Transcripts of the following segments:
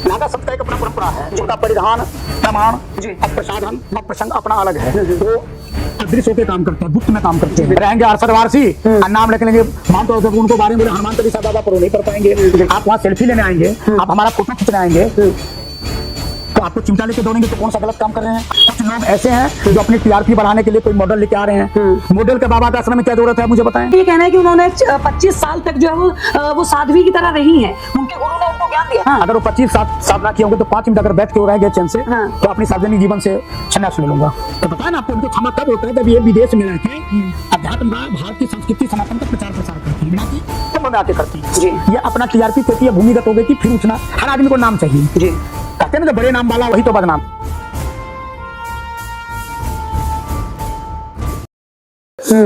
नागा संत का एक अपना परंपरा है, उनका परिधान, प्रमाण, प्रसाधन और प्रसंग अपना अलग है। वो अदृश्य होकर काम करते हैं, गुप्त में काम करते हैं। रहेंगे अरसद वारसी, नाम लिख लेंगे, मान तो उनको बारे में हनुमान चालीसा बाबा पर नहीं कर पाएंगे। आप वहाँ सेल्फी लेने आएंगे, आप हमारा फोटो खींचने आएंगे, तो आपको चिमटा लेके दौड़ेंगे तो कौन सा गलत काम कर रहे हैं। कुछ लोग ऐसे हैं जो अपनी टीआरपी बढ़ाने के लिए कोई मॉडल लेके आ रहे हैं। मॉडल के बाबा के आश्रम में क्या जरूरत है, मुझे बताएं। ये कहना है कि उन्होंने 25 साल तक जो है वो साध्वी की तरह रही हैं, उनके गुरु ने उनको ज्ञान दिया। अगर वो 25 साधना किए होंगे तो 5 मिनट अगर बैठ के रहेंगे चैन से, तो अपनी सार्वजनिक जीवन से संन्यास ले लूंगा। तो बताया ना आपको, उनको क्षमा तब होता है जब ये विदेश में रहकर अध्यात्म का, भारत की संस्कृति सनातन का प्रचार प्रसार करती है, में आके करती है। ये अपना टीआरपी कहती है, भूमिगत हो गई कि फिर उठना, हर आदमी को नाम चाहिए। कहते हैं ना, बड़े नाम वाला वही तो बदनाम।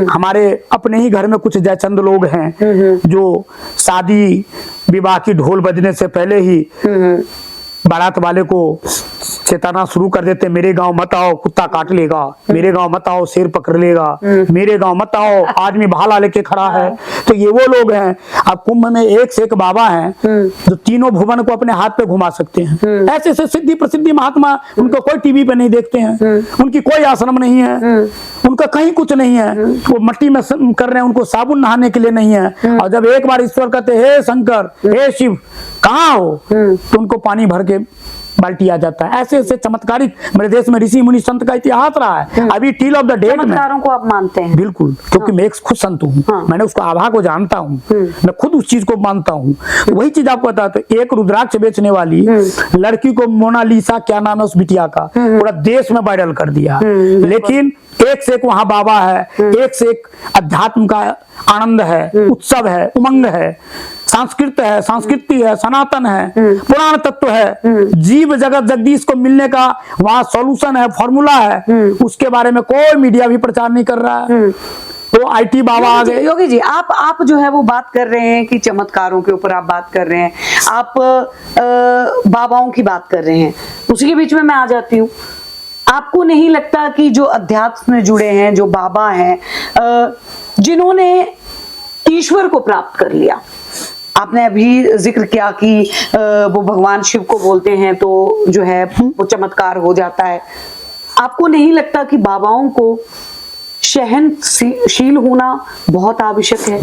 हमारे अपने ही घर में कुछ जयचंद लोग हैं जो शादी विवाह की ढोल बजने से पहले ही बारात वाले को चेताना शुरू कर देते, मेरे गांव मत आओ कुत्ता काट लेगा, मेरे गांव मत आओ शेर पकड़ लेगा, मेरे गांव मत आओ आदमी भाला लेके खड़ा है। तो ये वो लोग हैं। अब कुंभ में एक से एक बाबा हैं जो तीनों भुवन को अपने हाथ पे घुमा सकते हैं। ऐसे ऐसे सिद्धि प्रसिद्धि महात्मा, उनको कोई टीवी पे नहीं देखते हैं, उनकी कोई आश्रम नहीं है, उनका कहीं कुछ नहीं है, वो मट्टी में कर रहे हैं, उनको साबुन नहाने के लिए नहीं है। और जब एक बार ईश्वर कहते हे शंकर हे शिव कहाँ हो, तो उनको पानी भर के बाल्टी आ जाता है। ऐसे ऐसे चमत्कारिक मेरे देश में ऋषि मुनि संत का इतिहास रहा है। अभी टिल ऑफ द डेट में चमत्कारों को आप मानते हैं? बिल्कुल, क्योंकि मैं एक खुद संत हूँ, मैंने उसको आभा को जानता हूँ, मैं खुद उस चीज को मानता हूँ। तो वही चीज आपको बताता हूँ। एक रुद्राक्ष बेचने वाली लड़की को मोनालिसा, क्या नाम है उस बिटिया का, पूरा देश में वायरल कर दिया। लेकिन एक से एक वहां बाबा है, एक से एक अध्यात्म का आनंद है, उत्सव है, उमंग है, संस्कृत है, संस्कृति है, सनातन है, पुराण तत्व है, जीव जगत जगदीश को मिलने का वहां सॉल्यूशन है, फॉर्मूला है। उसके बारे में कोई मीडिया भी प्रचार नहीं कर रहा है। तो आईटी बाबा आ गए। योगी जी, आप जो है वो बात कर रहे हैं कि चमत्कारों के ऊपर आप बात कर रहे हैं, आप बाबाओं की बात कर रहे हैं, उसी के बीच में मैं आ जाती हूँ। आपको नहीं लगता कि जो अध्यात्म में जुड़े हैं, जो बाबा हैं, जिन्होंने ईश्वर को प्राप्त कर लिया, आपने अभी जिक्र किया कि वो भगवान शिव को बोलते हैं तो जो है वो चमत्कार हो जाता है, आपको नहीं लगता कि बाबाओं को सहनशील होना बहुत आवश्यक है,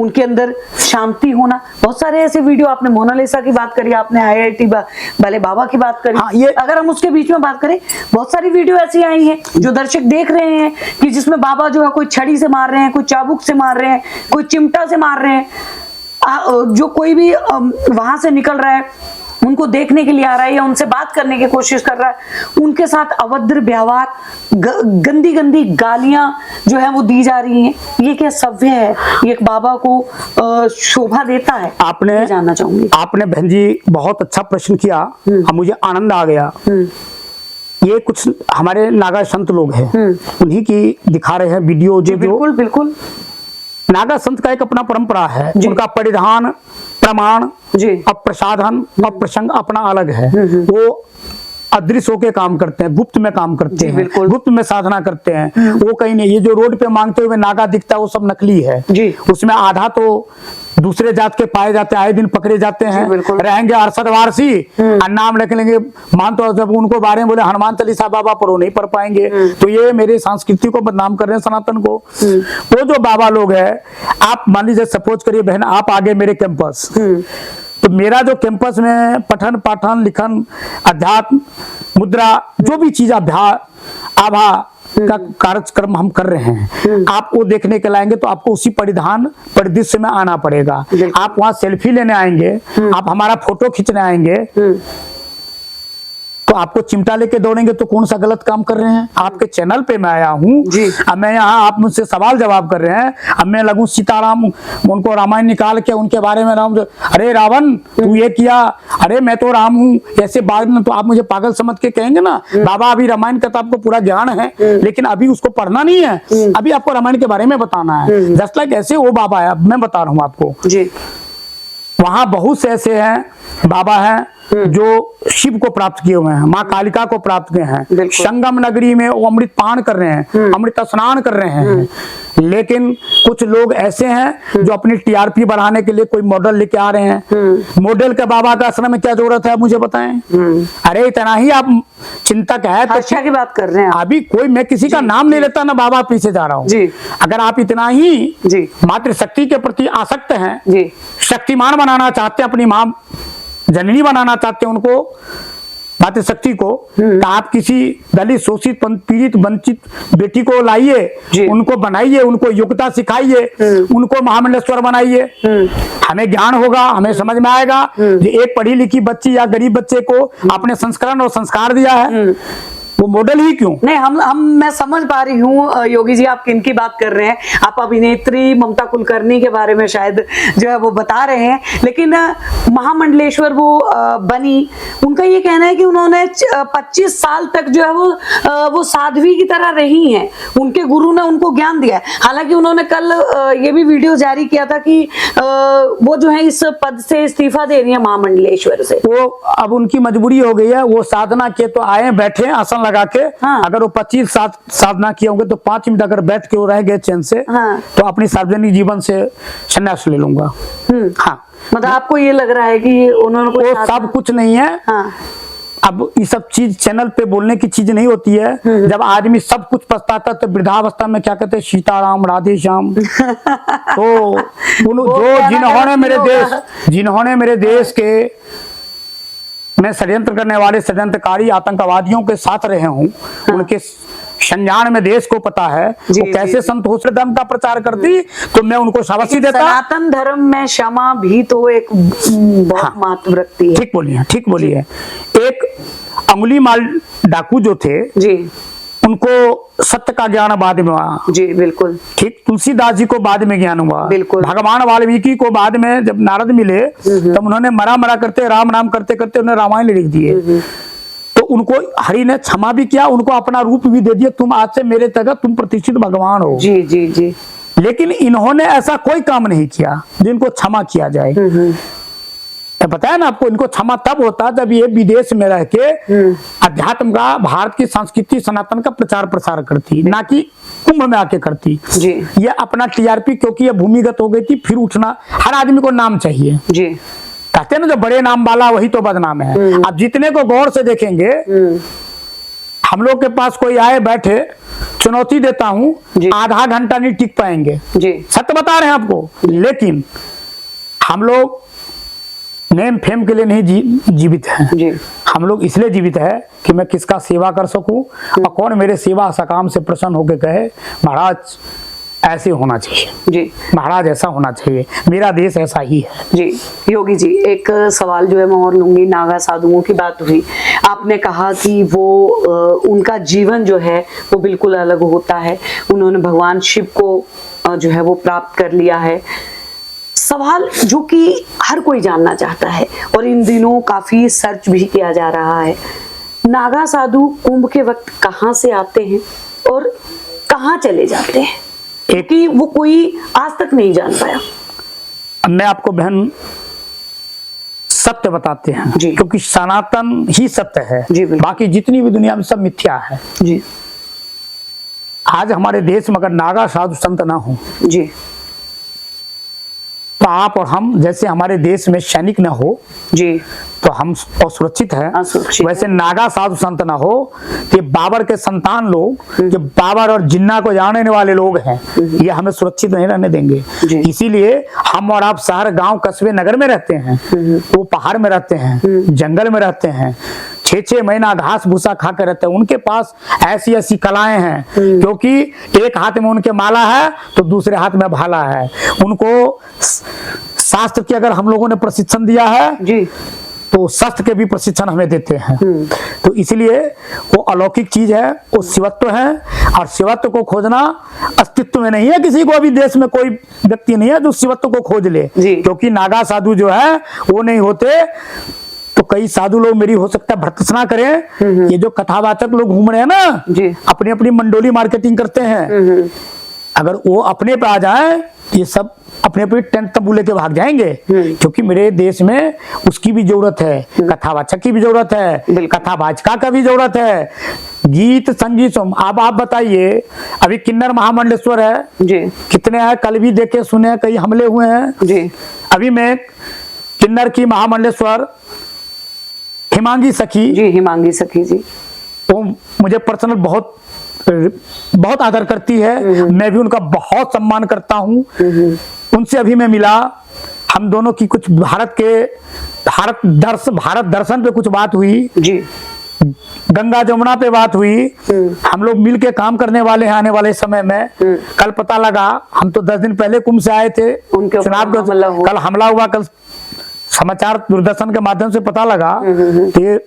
उनके अंदर शांति होना? बहुत सारे ऐसे वीडियो, आपने मोनालिसा की बात करी, आपने आईआईटी वाले बाबा की बात करी। ये अगर हम उसके बीच में बात करें, बहुत सारी वीडियो ऐसी आई हैं जो दर्शक देख रहे हैं कि जिसमें बाबा जो है कोई छड़ी से मार रहे हैं, कोई चाबुक से मार रहे हैं, कोई चिमटा से मार रहे हैं, जो कोई भी वहां से निकल रहा है उनको देखने के लिए आ रहा है या उनसे बात करने की कोशिश कर रहा है, उनके साथ अभद्र व्यवहार, गंदी गंदी गालियां जो है वो दी जा रही हैं। ये क्या सभ्य है? ये एक बाबा को शोभा देता है? आपने जानना चाहूंगी। आपने बहन जी बहुत अच्छा प्रश्न किया, मुझे आनंद आ गया। ये कुछ हमारे नागा संत लोग हैं, उन्हीं की दिखा रहे हैं वीडियो जो बिल्कुल बिल्कुल। नागा संत का एक अपना परंपरा है, उनका परिधान, प्रमाण और प्रसाधन और प्रसंग अपना अलग है। वो अदृश्य होके काम करते हैं, गुप्त में काम करते हैं, गुप्त में साधना करते हैं। वो कहीं नहीं, ये जो रोड पे मांगते हुए नागा दिखता है वो सब नकली है। उसमें आधा तो दूसरे जात के पाए जाते हैं, आए दिन पकड़े जाते हैं। रहेंगे अरसद वारसी, नाम लिख लेंगे, मान तो जब उनको बारे में बोले हनुमान चालीसा बाबा पर वो नहीं पढ़ पाएंगे। तो ये मेरे संस्कृति को बदनाम कर रहे हैं, सनातन को। वो जो बाबा लोग हैं, आप मान लीजिए सपोज करिए बहन, आप आगे मेरे कैंपस, तो मेरा जो कैंपस में पठन पाठन लिखन अध्यात्म मुद्रा जो भी चीज अभ्यास आभा का कार्यक्रम हम कर रहे हैं, आप वो देखने के लाएंगे तो आपको उसी परिधान परिदृश्य में आना पड़ेगा। आप वहां सेल्फी लेने आएंगे, आप हमारा फोटो खींचने आएंगे, तो आपको चिमटा लेके दौड़ेंगे तो कौन सा गलत काम कर रहे हैं? आपके चैनल पे मैं आया हूँ, अब मैं यहाँ आप मुझसे सवाल जवाब कर रहे हैं, अब मैं लगूं सीताराम, उनको रामायण निकाल के उनके बारे में राम, अरे रावण तू ये किया, अरे मैं तो राम हूँ, ऐसे बाद में तो आप मुझे पागल समझ के कहेंगे ना। बाबा अभी रामायण का तो आपको पूरा ज्ञान है, लेकिन अभी उसको पढ़ना नहीं है, अभी आपको रामायण के बारे में बताना है। जस्ट लाइक ऐसे वो बाबा है, मैं बता रहा हूँ आपको। वहां बहुत से ऐसे हैं बाबा हैं जो शिव को प्राप्त किए हुए हैं, माँ कालिका को प्राप्त किए हैं, संगम नगरी में वो अमृत पान कर रहे हैं, अमृत स्नान कर रहे हैं। लेकिन कुछ लोग ऐसे हैं जो अपनी टीआरपी बढ़ाने के लिए कोई मॉडल लेके आ रहे हैं। मॉडल के बाबा का आश्रम में क्या जरूरत है मुझे बताएं। अरे इतना ही आप चिंतक है तो अच्छा की बात कर रहे हैं अभी कोई, मैं किसी का नाम नहीं लेता ना बाबा पीछे जा रहा हूँ जी। अगर आप इतना ही जी मातृशक्ति के प्रति आसक्त हैं, जी शक्तिमान बनाना चाहते हैं, अपनी माँ जननी बनाना चाहते हैं उनको, मातृशक्ति को, तो आप किसी दलित शोषित पीड़ित वंचित बेटी को लाइए, उनको बनाइए, उनको योग्यता सिखाइए, उनको महामंडलेश्वर बनाइए। हमें ज्ञान होगा, हमें समझ में आएगा कि एक पढ़ी लिखी बच्ची या गरीब बच्चे को आपने संस्करण और संस्कार दिया है, वो मॉडल ही क्यों नहीं। मैं समझ पा रही हूँ योगी जी आप किन की बात कर रहे हैं। आप अभिनेत्री ममता कुलकर्णी के बारे में शायद जो है वो बता रहे हैं, लेकिन महामंडलेश्वर वो बनी, उनका ये कहना है कि उन्होंने 25 साल तक जो है वो साध्वी की तरह रही हैं, उनके गुरु ने उनको ज्ञान दिया है। हालांकि उन्होंने कल ये भी वीडियो जारी किया था कि वो जो है इस पद से इस्तीफा दे रही है महामंडलेश्वर से। वो अब उनकी मजबूरी हो गई है, वो साधना के तो आए बैठे आसन लगा के। हाँ। अगर वो 25 साधना किए होंगे तो 5 मिनट अगर बैठ के वो रह गए चैन से, हाँ। तो अपनी सार्वजनिक जीवन से संन्यास ले लूंगा। हाँ, मतलब आपको ये लग रहा है कि उन्होंने कोई वो सब कुछ नहीं है। हाँ। अब ये सब चीज चैनल पे बोलने की चीज नहीं होती है। जब आदमी सब कुछ पछताता तो वृद्धावस्था में क्या कहते हैं, सीताराम राधे श्याम। तो जिन्होंने मेरे देश के मैं षड्यंत्र करने वाले षड्यंत्रकारी आतंकवादियों के साथ रहे हूँ, उनके संज्ञान में देश को पता है वो कैसे संत हो धर्म का प्रचार करती, तो मैं उनको शाबाशी देता। सनातन धर्म में क्षमा भी तो एक बहुत महत्व रखती है। ठीक बोलिए। एक अंगुली माल डाकू जो थे जी, उनको सत्य का ज्ञान बाद में हुआ। जी बिल्कुल ठीक। तुलसीदास जी को बाद में ज्ञान हुआ। बिल्कुल। भगवान वाल्मीकि को बाद में जब नारद मिले तब उन्होंने मरा करते राम नाम करते करते उन्हें रामायण लिख दिए। तो उनको हरि ने क्षमा भी किया, उनको अपना रूप भी दे दिया, तुम आज से मेरे तक तुम प्रतिष्ठित भगवान हो। जी जी जी। लेकिन इन्होंने ऐसा कोई काम नहीं किया जिनको क्षमा किया जाए। पता है ना आपको, इनको क्षमा तब होता जब ये विदेश में रह के अध्यात्म का, भारत की संस्कृति सनातन का प्रचार प्रसार करती, ना कि कुंभ में आके करती जी। ये अपना टीआरपी, क्योंकि ये भूमिगत हो गई थी, फिर उठना, हर आदमी को नाम चाहिए जी। कहते हैं ना जो बड़े नाम वाला वही तो बदनाम है। अब जितने को गौर से देखेंगे, हम लोग के पास कोई आए बैठे, चुनौती देता हूँ, आधा घंटा नहीं टिक पाएंगे जी, सत्य बता रहे हैं आपको। लेकिन हम लोग नेम फेम के लिए नहीं जीवित हैं जी। हम लोग इसलिए जीवित है कि मैं किसका सेवा कर सकूं, और कौन मेरे सेवा सकाम से प्रसन्न होकर कहे महाराज ऐसे होना चाहिए जी, महाराज ऐसा होना चाहिए, मेरा देश ऐसा ही है जी। योगी जी एक सवाल जो है मैं और लूंगी, नागा साधुओं की बात हुई, आपने कहा कि वो उनका जीवन जो है वो बिल्कुल अलग होता है, उन्होंने भगवान शिव को जो है वो प्राप्त कर लिया है। सवाल जो कि हर कोई जानना चाहता है और इन दिनों काफी सर्च भी किया जा रहा है, नागा साधु कुंभ के वक्त कहाँ से आते हैं और कहाँ चले जाते हैं, क्योंकि वो कोई आज तक नहीं जान पाया। मैं आपको बहन सत्य बताते हैं जी। क्योंकि सनातन ही सत्य है जी, बाकी जितनी भी दुनिया में सब मिथ्या है जी। आज हमारे देश में अगर नागा साधु संत ना हो जी, तो आप और हम जैसे हमारे देश में सैनिक ना हो जी, तो हम असुरक्षित है, असुरक्षित वैसे नागा साधु संत ना हो कि बाबर के संतान लोग जो बाबर और जिन्ना को जानने वाले लोग हैं, ये हमें सुरक्षित नहीं रहने देंगे। इसीलिए हम और आप शहर गांव कस्बे नगर में रहते हैं, वो पहाड़ में रहते हैं, जंगल में रहते हैं, 6-6 महीना घास भूसा खा कर रहते हैं। उनके पास ऐसी ऐसी कलाएं हैं, क्योंकि एक हाथ में उनके माला है तो दूसरे हाथ में भाला है। उनको शास्त्र की अगर हम लोगों ने प्रशिक्षण दिया है जी, तो शस्त्र के भी प्रशिक्षण हमें देते हैं। तो इसलिए वो अलौकिक चीज है, वो शिवत्व है, और शिवत्व को खोजना अस्तित्व में नहीं है। किसी को अभी देश में कोई व्यक्ति नहीं है जो शिवत्व को खोज ले, क्योंकि नागा साधु जो है वो नहीं होते तो कई साधु लोग मेरी हो सकता है भर्त्सना करें। ये जो कथावाचक लोग घूम रहे हैं ना, अपनी अपनी मंडोली मार्केटिंग करते हैं, अगर वो अपने पे आ जाए ये सब अपने अपने टेंट तंबू लेके भाग जाएंगे, क्योंकि मेरे देश में उसकी भी जरूरत है, कथावाचक की भी जरूरत है, कथावाचका का भी जरूरत है, गीत संगीत। अब आप बताइए, अभी किन्नर महामंडलेश्वर है जी, कितने हैं, कल भी देखे सुने, कई हमले हुए हैं जी। अभी मैं किन्नर की महामंडलेश्वर हिमांगी सखी जी, हिमांगी सखी जी, वो मुझे पर्सनल बहुत बहुत आदर करती है, मैं भी उनका बहुत सम्मान करता हूँ। उनसे अभी मैं मिला, हम दोनों की कुछ भारत दर्शन पे कुछ बात हुई जी, गंगा जमुना पे बात हुई। हम लोग मिल के काम करने वाले हैं आने वाले समय में। कल पता लगा, हम तो 10 दिन पहले कुंभ से आए थे, उनके चुनाव ऊपर हमला हुआ। कल हमला हुआ, कल समाचार दूरदर्शन के माध्यम से पता लगा। तो ये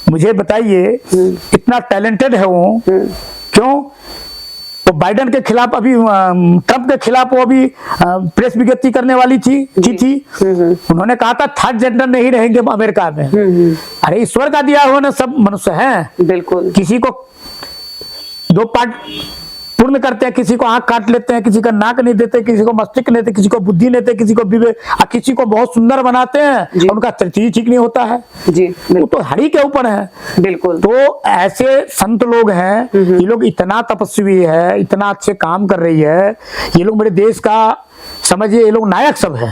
मुझे बताइए, इतना टैलेंटेड है वो, क्यों वो बाइडेन के खिलाफ, अभी ट्रंप के खिलाफ वो अभी प्रेस विज्ञप्ति करने वाली थी उन्होंने कहा था थर्ड जेंडर नहीं रहेंगे अमेरिका में। अरे ईश्वर का दिया हुआ ना, सब मनुष्य हैं, बिल्कुल। किसी को 2 पार्ट पूर्ण करते हैं, किसी को आंख काट लेते हैं, किसी का नाक नहीं देते, किसी को मस्तिष्क नहीं देते, किसी को बुद्धि नहीं देते, किसी को विवेक, किसी को बहुत सुंदर बनाते हैं, उनका चरित्र ठीक नहीं होता है जी, वो तो हरि के ऊपर है। बिल्कुल। तो ऐसे संत लोग हैं, ये लोग इतना तपस्वी है, इतना अच्छे काम कर रही है, ये लोग मेरे देश का समझिए, ये लोग नायक सब है।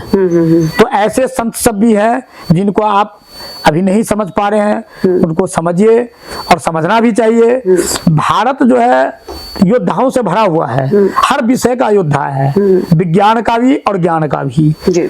तो ऐसे संत सब भी हैं जिनको आप अभी नहीं समझ पा रहे हैं, उनको समझिए और समझना भी चाहिए। भारत जो है योद्धाओं से भरा हुआ है, हर विषय का योद्धा है, विज्ञान का भी और ज्ञान का भी। जी,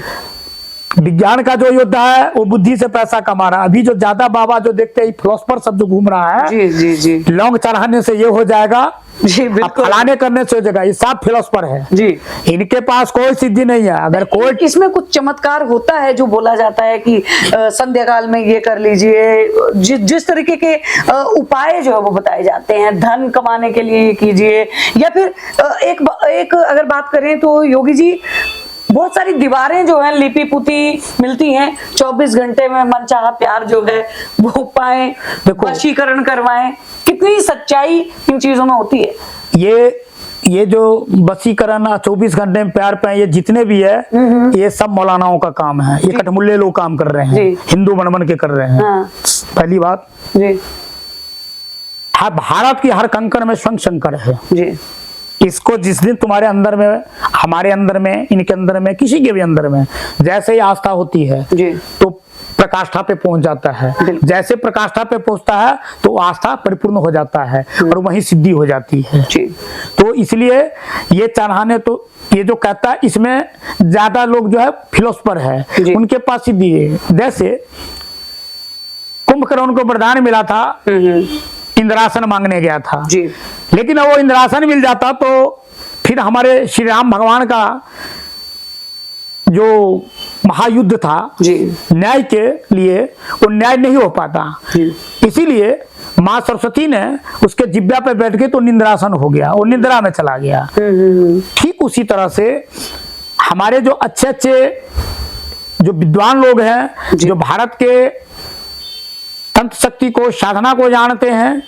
विज्ञान का जो योद्धा है वो बुद्धि से पैसा कमा रहा है। अभी जो ज्यादा बाबा जो देखते हैं फिलोसफर सब जो घूम रहा है, जी, जी, जी, लौंग चढ़ाने से ये हो जाएगा, जी, बिल्कुल। फलाने करने से हो जाएगा, ये सब फिलोसफर है जी, इनके पास कोई सिद्धि नहीं है। अगर कोई इसमें कुछ चमत्कार होता है जो बोला जाता है कि संध्या काल में ये कर लीजिए, जिस तरीके के उपाय जो है वो बताए जाते हैं, धन कमाने के लिए कीजिए, या फिर एक अगर बात करें तो योगी जी बहुत सारी दीवारें जो हैं लिपि पुती मिलती हैं, 24 घंटे में मनचाहा प्यार जो है वो पाएं, वशीकरण करवाएं, कितनी सच्चाई इन चीजों में होती है। ये जो वशीकरण 24 घंटे में प्यार पे, ये जितने भी है ये सब मौलानाओं का काम है, ये कठमुल्ले लोग काम कर रहे हैं, हिंदू बन के कर रहे हैं। हाँ। पहली बात जी, भारत की हर कंकड़ में स्वयं शंकर है जी, इसको जिस दिन तुम्हारे अंदर में, हमारे अंदर में, इनके अंदर में, किसी के भी अंदर में जैसे ही आस्था होती है जी, तो प्रकाष्ठा पे पहुंच जाता है। जैसे प्रकाष्ठा पे पहुंचता है तो आस्था परिपूर्ण हो जाता है और वहीं सिद्धि हो जाती है। तो इसलिए ये चढ़ाने, तो ये जो कहता है इसमें ज्यादा लोग जो है फिलोसफर है, उनके पास सिद्धि है। जैसे कुंभकर्ण को वरदान मिला था, इंद्रासन मांगने गया था जी, लेकिन वो इंद्रासन मिल जाता तो फिर हमारे श्री राम भगवान का जो महायुद्ध था जी, न्याय के लिए, वो न्याय नहीं हो पाता। इसीलिए माँ सरस्वती ने उसके जिब्या पे बैठ के तो निंद्रासन हो गया, वो निंद्रा में चला गया। ठीक उसी तरह से हमारे जो अच्छे अच्छे जो विद्वान लोग हैं, जो भारत के तंत्र शक्ति को, साधना को जानते हैं,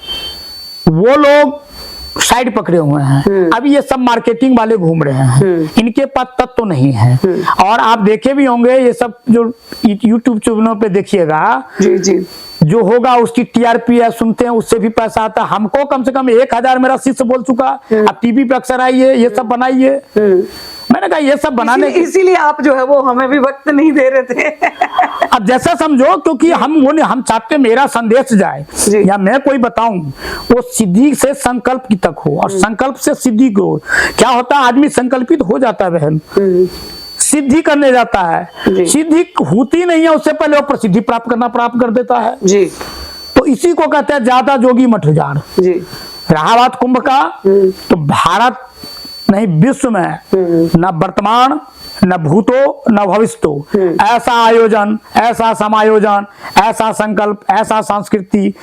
वो लोग साइड पकड़े हुए हैं। अभी ये सब मार्केटिंग वाले घूम रहे हैं, इनके पास तत्व तो नहीं है। और आप देखे भी होंगे ये सब जो यूट्यूब चैनलों पे देखिएगा जी, जी, जो होगा उसकी टीआरपी है, सुनते हैं, उससे भी पैसा आता है। हमको कम से कम 1000 मेरा शिष्य बोल चुका, अब टीवी पे अक्सर आइए, ये सब बनाइए। मैंने कहा ये सब बनाने, इसीलिए आप जो है वो हमें भी वक्त नहीं दे रहे थे। अब जैसा समझो, क्योंकि हम चाहते मेरा संदेश जाए या मैं कोई बताऊं, वो सिद्धि से संकल्प की तक हो और संकल्प से सिद्धि को। क्या होता है, आदमी संकल्पित हो जाता है बहन, सिद्धि करने जाता है, सिद्धि होती नहीं है, उससे पहले वो प्रसिद्धि प्राप्त कर देता है जी। तो इसी को कहते हैं ज्यादा जोगी मठ उजाड़ जी। रहा बात कुंभ का, तो भारत नहीं विश्व में न वर्तमान, न भूतो, न भविष्यो, ऐसा आयोजन, ऐसा समायोजन, ऐसा संकल्प, ऐसा संस्कृति,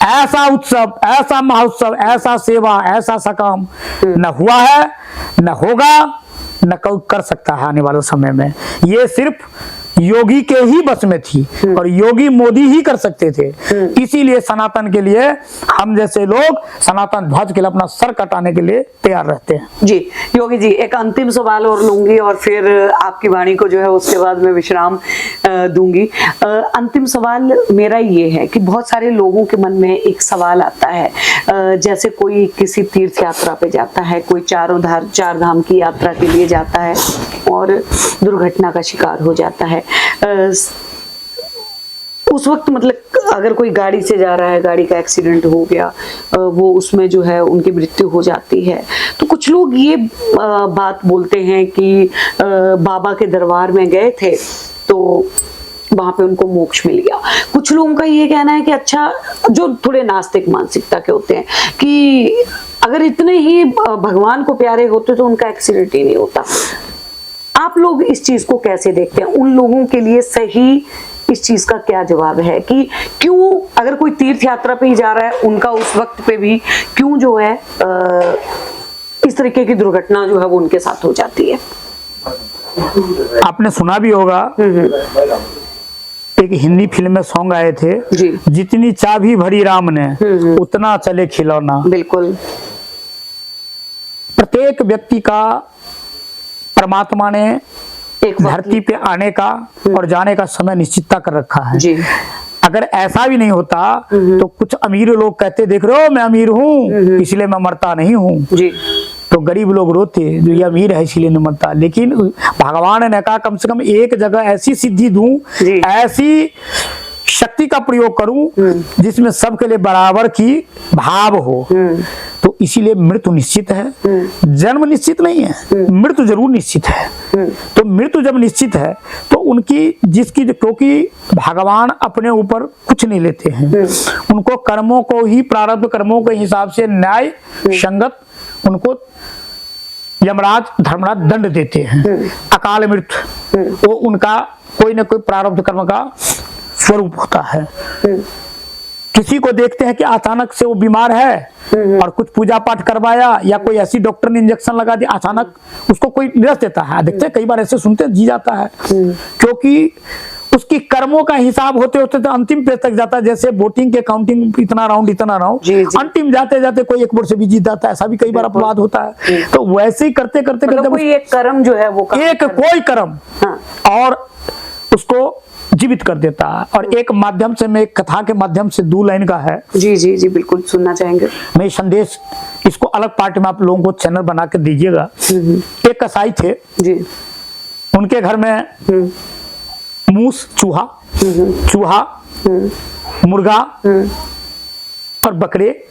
ऐसा उत्सव, ऐसा महोत्सव, ऐसा सेवा, ऐसा सकाम न हुआ है, न होगा, न कोई कर सकता है आने वाले समय में। ये सिर्फ योगी के ही बस में थी और योगी मोदी ही कर सकते थे। इसीलिए सनातन के लिए हम जैसे लोग सनातन ध्वज के लिए अपना सर कटाने के लिए तैयार रहते हैं। जी योगी जी, एक अंतिम सवाल और लूंगी और फिर आपकी वाणी को जो है उसके बाद मैं विश्राम दूंगी। अंतिम सवाल मेरा ये है कि बहुत सारे लोगों के मन में एक सवाल आता है, जैसे कोई किसी तीर्थ यात्रा पे जाता है, कोई चार धाम की यात्रा के लिए जाता है और दुर्घटना का शिकार हो जाता है। उस वक्त मतलब अगर कोई गाड़ी से जा रहा है, गाड़ी का एक्सीडेंट हो गया, वो उसमें जो है उनकी मृत्यु हो जाती है, तो कुछ लोग ये बात बोलते हैं कि बाबा के दरबार में गए थे तो वहां पे उनको मोक्ष मिल गया। कुछ लोगों का ये कहना है कि अच्छा, जो थोड़े नास्तिक मानसिकता के होते हैं कि अगर इतने ही भगवान को प्यारे होते तो उनका एक्सीडेंट ही नहीं होता। आप लोग इस चीज को कैसे देखते हैं? उन लोगों के लिए सही इस चीज का क्या जवाब है कि क्यों अगर कोई तीर्थ यात्रा पे ही जा रहा है, उनका उस वक्त पे भी क्यों जो है इस तरीके की दुर्घटना जो है वो उनके साथ हो जाती है? आपने सुना भी होगा, एक हिंदी फिल्म में सॉन्ग आए थे जी, जितनी चाबी भरी राम ने उतना चले खिलौना। बिल्कुल। प्रत्येक व्यक्ति का परमात्मा ने एक धरती पे आने का और जाने का समय निश्चितता कर रखा है जी। अगर ऐसा भी नहीं होता तो कुछ अमीर लोग कहते, देख रहे हो मैं अमीर हूँ इसलिए मैं मरता नहीं हूँ जी, तो गरीब लोग रोते जो ये अमीर है इसलिए नहीं मरता। लेकिन भगवान ने कहा कम से कम एक जगह ऐसी सिद्धि दूं, ऐसी शक्ति का प्रयोग करूं जिसमें सबके लिए बराबर की भाव हो। तो इसीलिए मृत्यु निश्चित है, जन्म निश्चित नहीं है, मृत्यु जरूर निश्चित है। तो मृत्यु जब निश्चित है तो उनकी जिसकी, क्योंकि भगवान अपने ऊपर कुछ नहीं लेते हैं, उनको कर्मों को ही, प्रारब्ध कर्मों के हिसाब से न्याय संगत उनको यमराज धर्मराज दंड देते हैं। अकाल मृत्यु वो उनका कोई ना कोई प्रारब्ध कर्म का स्वरूप होता है। किसी को देखते हैं कि अचानक से वो बीमार है और कुछ पूजा पाठ करवाया या कोई ऐसी डॉक्टर ने इंजेक्शन लगा दिया, अचानक उसको कोई निरस देता है। देखते हैं कई बार ऐसे सुनते जी जाता है, क्योंकि उसकी कर्मों का हिसाब होते होते तो अंतिम पेज तक जाता है। जैसे बोटिंग के काउंटिंग इतना राउंड अंतिम जाते जाते कोई एक बोर्ड से भी जीत जाता है, ऐसा भी कई बार अपवाद होता है। तो वैसे ही करते करते मतलब कोई एक कर्म जो है वो एक कोई कर्म और उसको जीवित कर देता है। और एक माध्यम से, मैं एक कथा के माध्यम से 2 लाइन का है। जी जी जी, बिल्कुल सुनना चाहेंगे। मैं संदेश इसको अलग पार्ट में आप लोगों को चैनल बना के दीजिएगा। एक कसाई थे जी, उनके घर में मूस, चूहा, मुर्गा और बकरे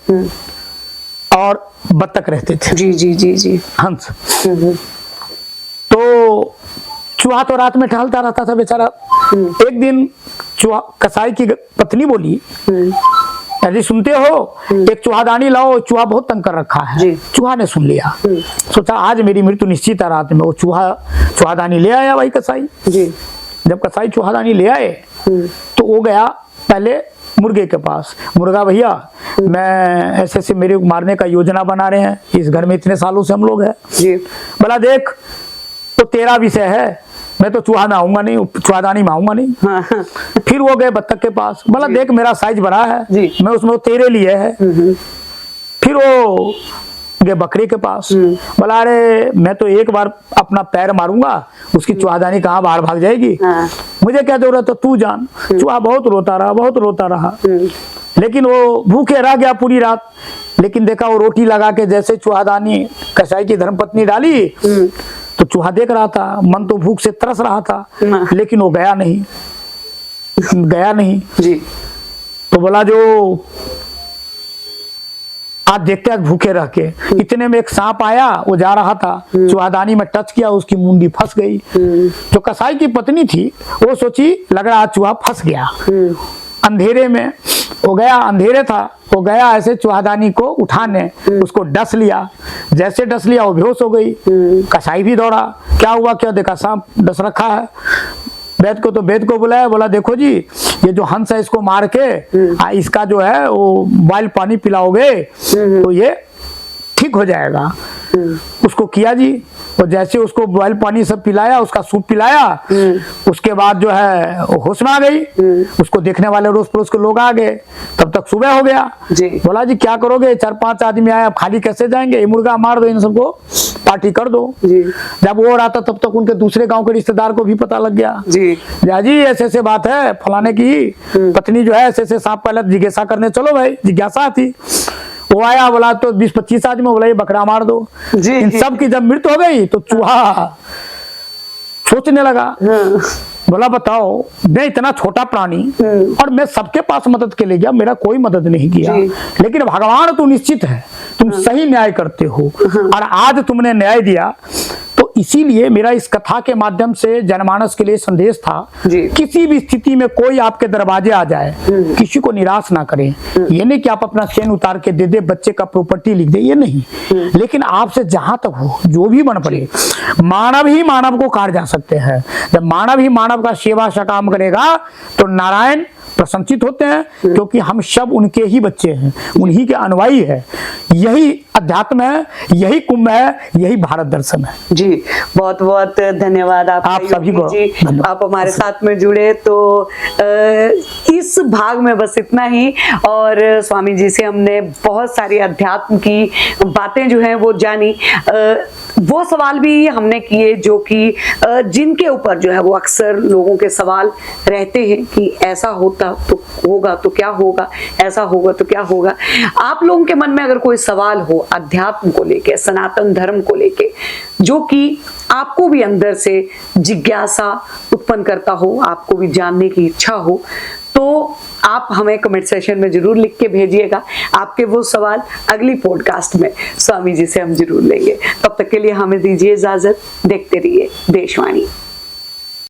और बत्तख रहते थे। जी जी जी जी, हंस। तो चूहा तो रात में टहलता रहता था बेचारा। एक दिन चूहा, कसाई की पत्नी बोली, यदि सुनते हो एक चूहादानी लाओ, चूहा बहुत तंग कर रखा है। चूहा ने सुन लिया, सोचा आज मेरी मृत्यु निश्चित है रात में। वो चूहादानी ले आया भाई कसाई जी। जब कसाई चूहादानी ले आए तो वो गया पहले मुर्गे के पास। मुर्गा, भैया मैं ऐसे ऐसे मेरे मारने का योजना बना रहे हैं, इस घर में इतने सालों से हम लोग हैं जी। बोला देख तो तेरा विषय है, मैं तो चूहा में आऊंगा नहीं, चूहादानी में आऊंगा नहीं। हाँ। फिर वो गए बत्तख के पास, बोला देख मेरा साइज बड़ा है, मैं उसमें तेरे लिए है। फिर वो गए बकरी के पास, बोला अरे मैं तो एक बार अपना पैर मारूंगा, उसकी चूहादानी कहाँ बाहर भाग जाएगी, मुझे क्या जरूरत है, तू जान। चूहा बहुत रोता रहा, लेकिन वो भूखे रह गया पूरी रात। लेकिन देखा वो रोटी लगा के जैसे चूहादानी कसाई की धर्मपत्नी डाली तो चूहा देख रहा था, मन तो भूख से तरस रहा था, लेकिन वो गया नहीं जी। तो बोला जो आज देखते आज भूखे रह के, इतने में एक सांप आया, वो जा रहा था, चूहादानी में टच किया, उसकी मुंडी फंस गई। जो कसाई की पत्नी थी वो सोची लग रहा चूहा फंस गया। अंधेरे में वो गया, अंधेरे था, वो गया ऐसे चूहादानी को उठाने, उसको डस लिया। जैसे डस लिया वो बेहोश हो गई। कसाई भी दौड़ा, क्या हुआ, क्या देखा, सांप डस रखा है। वैद्य को बुलाया, बोला देखो जी ये जो हंस है इसको मार के इसका जो है वो बॉइल पानी पिलाओगे तो ये ठीक हो जाएगा। उसको किया जी, और जैसे उसको बॉयल पानी सब पिलाया, उसका सूप पिलाया, उसके बाद जो है होश में आ गई। उसको देखने वाले रोज पड़ोस के लोग आ गए, तब तक सुबह हो गया जी। बोला जी क्या करोगे, 4-5 आदमी आए, अब खाली कैसे जाएंगे, ये मुर्गा मार दो, इन सबको पार्टी कर दो जी। जब वो रहा था तब तक उनके दूसरे गांव के रिश्तेदार को भी पता लग गया जी जी ऐसे ऐसे बात है, फलाने की पत्नी जो है ऐसे ऐसे सांप, पहले जिज्ञासा करने चलो भाई, जिज्ञासा थी। वो आया, बोला तो 20-25 आदमी, बोला ये बकरा मार दो जी। इन सब की जब मृत्यु हो गई तो चूहा सोचने लगा, बोला बताओ मैं इतना छोटा प्राणी और मैं सबके पास मदद के लिए गया, मेरा कोई मदद नहीं किया, लेकिन भगवान तो निश्चित है तुम सही न्याय करते हो और आज तुमने न्याय दिया, तो इसीलिए मेरा इस कथा के माध्यम से जनमानस के लिए संदेश था, किसी भी स्थिति में कोई आपके दरवाजे आ जाए, किसी को निराश ना करें। ये नहीं कि आप अपना चैन उतार के दे दे, बच्चे का प्रॉपर्टी लिख दे, ये नहीं, लेकिन आपसे जहां तक हो जो भी बन पड़े, मानव ही मानव को काट जा सकते हैं। जब मानव ही मानव का सेवा सा काम करेगा तो नारायण प्रसन्नचित होते हैं, क्योंकि हम सब उनके ही बच्चे हैं, उन्हीं के अनुयायी है। यही अध्यात्म है, यही कुंभ है, यही भारत दर्शन है। जी बहुत बहुत धन्यवाद आप सभी को जी, आप हमारे साथ में जुड़े। तो इस भाग में बस इतना ही, और स्वामी जी से हमने बहुत सारी अध्यात्म की बातें जो है वो जानी, वो सवाल भी हमने किए जो कि जिनके ऊपर जो है वो अक्सर लोगों के सवाल रहते हैं कि ऐसा होता तो होगा तो क्या होगा, ऐसा होगा तो क्या होगा। आप लोगों के मन में अगर कोई सवाल हो अध्यात्म को लेके, सनातन धर्म को लेके, जो कि आपको भी अंदर से जिज्ञासा उत्पन्न करता हो, आपको भी जानने की इच्छा हो, तो आप हमें कमेंट सेशन में जरूर लिख के भेजिएगा। आपके वो सवाल अगली पॉडकास्ट में स्वामी जी से हम जरूर लेंगे। तब तक के लिए हमें दीजिए इजाजत, देखते रहिए देशवाणी।